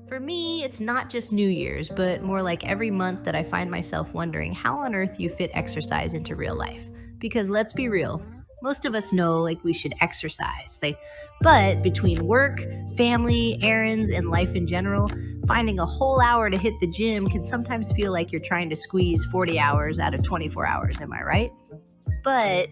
For me, it's not just New Year's, but more like every month that I find myself wondering how on earth you fit exercise into real life. Because let's be real, most of us know like we should exercise. But between work, family, errands, and life in general, finding a whole hour to hit the gym can sometimes feel like you're trying to squeeze 40 hours out of 24 hours, am I right? But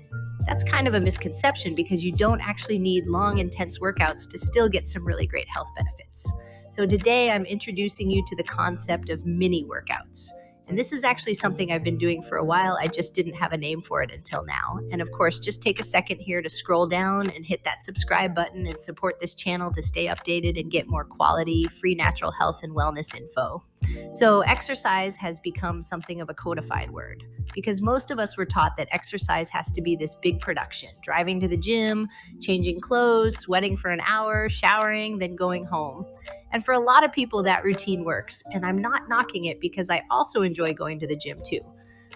that's kind of a misconception because you don't actually need long, intense workouts to still get some really great health benefits. So, today I'm introducing you to the concept of mini workouts. And this is actually something I've been doing for a while. I just didn't have a name for it until now. And of course, just take a second here to scroll down and hit that subscribe button and support this channel to stay updated and get more quality, free natural health and wellness info. So, exercise has become something of a codified word because most of us were taught that exercise has to be this big production, driving to the gym, changing clothes, sweating for an hour, showering, then going home. And for a lot of people, that routine works. And I'm not knocking it because I also enjoy going to the gym too.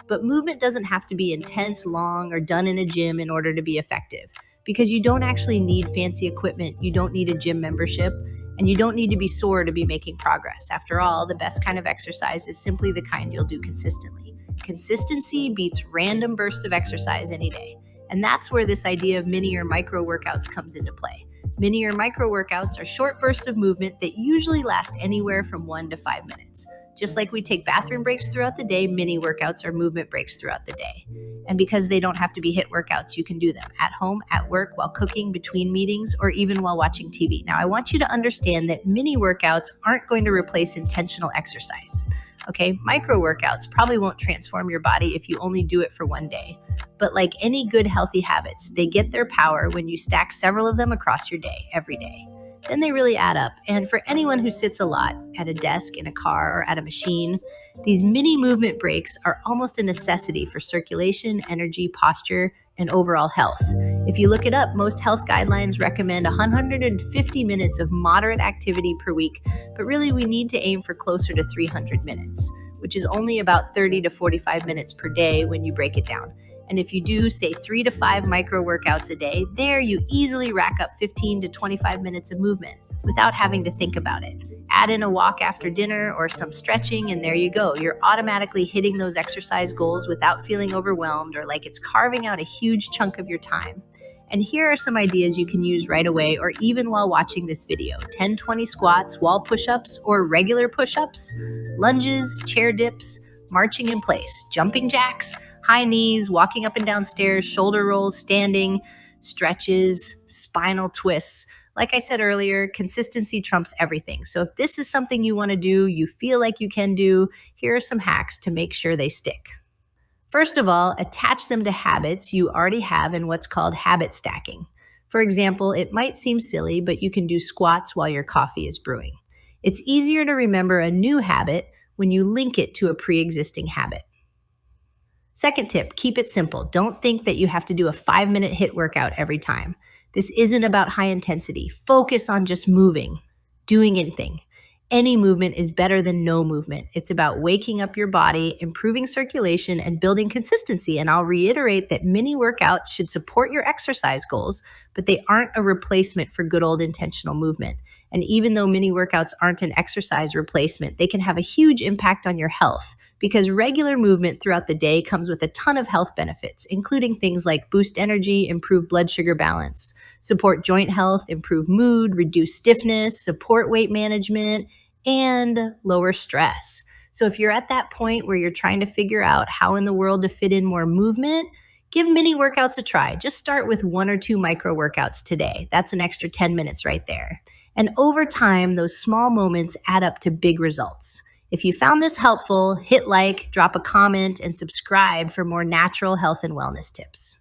But movement doesn't have to be intense, long, or done in a gym in order to be effective because you don't actually need fancy equipment. You don't need a gym membership. And you don't need to be sore to be making progress. After all, the best kind of exercise is simply the kind you'll do consistently. Consistency beats random bursts of exercise any day. And that's where this idea of mini or micro workouts comes into play. Mini or micro workouts are short bursts of movement that usually last anywhere from 1 to 5 minutes. Just like we take bathroom breaks throughout the day, mini workouts are movement breaks throughout the day. And because they don't have to be HIIT workouts, you can do them at home, at work, while cooking, between meetings, or even while watching TV. Now, I want you to understand that mini workouts aren't going to replace intentional exercise. Okay, micro workouts probably won't transform your body if you only do it for one day. But like any good healthy habits, they get their power when you stack several of them across your day, every day. Then they really add up. And for anyone who sits a lot at a desk, in a car, or at a machine, these mini movement breaks are almost a necessity for circulation, energy, posture, and overall health. If you look it up, most health guidelines recommend 150 minutes of moderate activity per week, but really we need to aim for closer to 300 minutes, which is only about 30 to 45 minutes per day when you break it down. And if you do, say, 3 to 5 micro workouts a day, there you easily rack up 15 to 25 minutes of movement without having to think about it. Add in a walk after dinner or some stretching, and there you go. You're automatically hitting those exercise goals without feeling overwhelmed or like it's carving out a huge chunk of your time. And here are some ideas you can use right away or even while watching this video. 10-20 squats, wall push-ups, or regular push-ups, lunges, chair dips, marching in place, jumping jacks, high knees, walking up and down stairs, shoulder rolls, standing, stretches, spinal twists. Like I said earlier, consistency trumps everything. So if this is something you want to do, you feel like you can do, here are some hacks to make sure they stick. First of all, attach them to habits you already have in what's called habit stacking. For example, it might seem silly, but you can do squats while your coffee is brewing. It's easier to remember a new habit when you link it to a pre-existing habit. Second tip, keep it simple. Don't think that you have to do a 5-minute HIIT workout every time. This isn't about high intensity. Focus on just moving, doing anything. Any movement is better than no movement. It's about waking up your body, improving circulation, and building consistency. And I'll reiterate that mini workouts should support your exercise goals, but they aren't a replacement for good old intentional movement. And even though mini workouts aren't an exercise replacement, they can have a huge impact on your health because regular movement throughout the day comes with a ton of health benefits, including things like boost energy, improve blood sugar balance, support joint health, improve mood, reduce stiffness, support weight management, and lower stress. So if you're at that point where you're trying to figure out how in the world to fit in more movement, give mini workouts a try. Just start with 1 or 2 micro workouts today. That's an extra 10 minutes right there. And over time, those small moments add up to big results. If you found this helpful, hit like, drop a comment, and subscribe for more natural health and wellness tips.